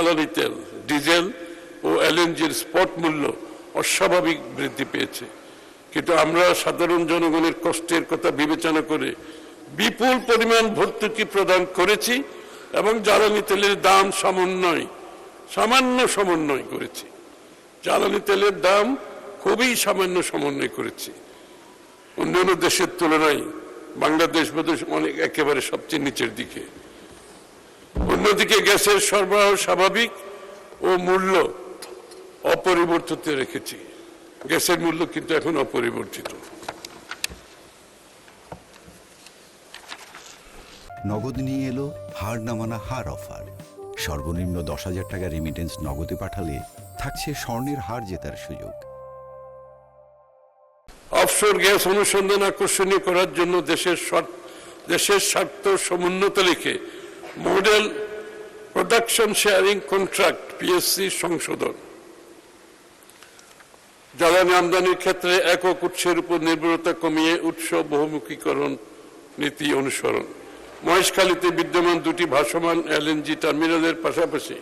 জ্বালানি তেল, ডিজেল ও এলএনজির স্পট মূল্য অস্বাভাবিক বৃদ্ধি পেয়েছে, কিন্তু আমরা সাধারণ জনগণের কষ্টের কথা বিবেচনা করে বিপুল পরিমাণ ভর্তুকি প্রদান করেছি এবং জ্বালানি তেলের দাম সামান্য সমন্বয় করেছি। জ্বালানি তেলের দাম খুবই সামান্য সমন্বয় করেছি। অন্যান্য দেশের তুলনায় বাংলাদেশ বোধহয় অনেক একেবারে সবচেয়ে নিচের দিকে। অন্যদিকে গ্যাসের সরবরাহ স্বাভাবিক ও মূল্য অপরিবর্তিত রেখেছি। গ্যাসের মূল্য কিন্তু এখন অপরিবর্তিত। নগদ নিয়ে এলো হার না মানা হার অফার। সর্বনিম্ন 10,000 টাকা রেমিটেন্স নগদে পাঠালে থাকছে স্বর্ণের হার জেতার সুযোগ। অফশোর গ্যাস অনুসন্ধান আকর্ষণীয় করার জন্য দেশের স্বার্থ সমুন্নত রেখে model production sharing contract PSC সংশোধন, জ্বালানি আমদানির ক্ষেত্রে একক উৎসের উপর নির্ভরতা কমিয়ে উৎস বহুমুখীকরণ নীতি অনুসরণ, মহেশখালীতে বিদ্যমান দুটি ভাসমান এলএনজি টার্মিনালের পাশাপাশি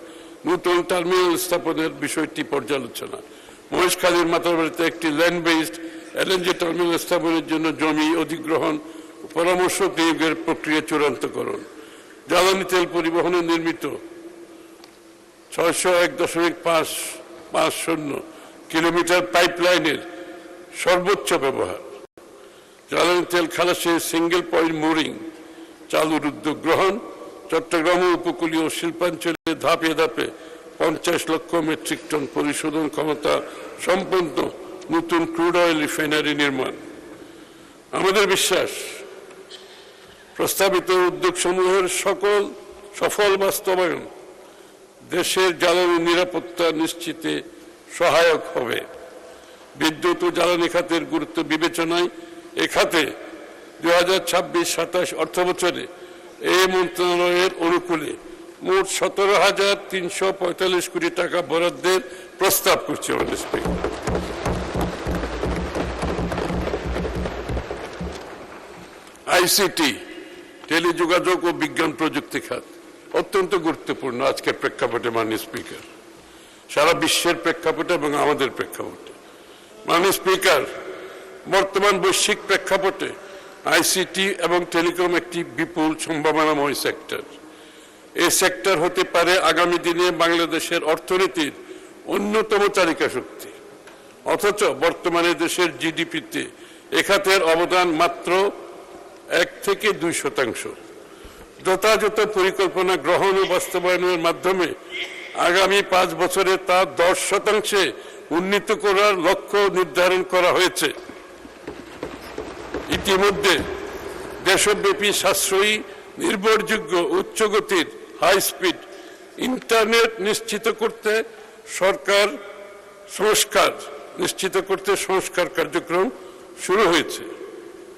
নতুন টার্মিনাল স্থাপনের বিষয়টি পর্যালোচনা, মহেশখালীর মাতারবাড়িতে একটি ল্যান্ড বেসড এলএনজি টার্মিনাল স্থাপনের জন্য জমি অধিগ্রহণ পরামর্শ নিয়োগের প্রক্রিয়া চূড়ান্তকরণ, জ্বালানি তেল পরিবহনে নির্মিত 601.550 কিলোমিটার পাইপলাইনের সর্বোচ্চ ব্যবহার, জ্বালানি তেল খালাসে সিঙ্গেল পয়েন্ট মোরিং চালুর উদ্যোগ গ্রহণ, চট্টগ্রাম উপকূলীয় শিল্পাঞ্চলে ধাপে ধাপে 50 লক্ষ মেট্রিক টন পরিশোধন ক্ষমতা সম্পন্ন নতুন ক্রুড অয়েল রিফাইনারি নির্মাণ। আমাদের বিশ্বাস প্রস্তাবিত উদ্যোগসমূহের সফল বাস্তবায়ন দেশের জ্বালানি নিরাপত্তা নিশ্চিতে সহায়ক হবে। বিদ্যুৎ ও জ্বালানি খাতের গুরুত্ব বিবেচনায় এ খাতে 2026-27 অর্থবছরে এই মন্ত্রণালয়ের অনুকূলে মোট 17,345 কোটি টাকা বরাদ্দের প্রস্তাব করছে। আইসিটি, টেলিযোগাযোগ ও বিজ্ঞান প্রযুক্তি খাত অত্যন্ত গুরুত্বপূর্ণ আজকের প্রেক্ষাপটে। মাননীয় স্পিকার, সারা বিশ্বের প্রেক্ষাপটে এবং আমাদের প্রেক্ষাপটে, মাননীয় স্পিকার, বর্তমান বৈশ্বিক প্রেক্ষাপটে আইসিটি এবং টেলিকম একটি বিপুল সম্ভাবনাময় সেক্টর। এই সেক্টর হতে পারে আগামী দিনে বাংলাদেশের অর্থনীতির অন্যতম চালিকা শক্তি, অথচ বর্তমানে দেশের জিডিপিতে এ খাতের অবদান মাত্র 1 থেকে 2%। যথাযথ পরিকল্পনা গ্রহণ ও বাস্তবায়নের মাধ্যমে আগামী 5 বছরে তা 10% উন্নীত করার লক্ষ্য নির্ধারণ করা হয়েছে। ইতিমধ্যে দেশব্যাপী সাশ্রয়ী, নির্ভরযোগ্য, উচ্চগতির হাই স্পিড ইন্টারনেট নিশ্চিত করতে সংস্কার কার্যক্রম শুরু হয়েছে।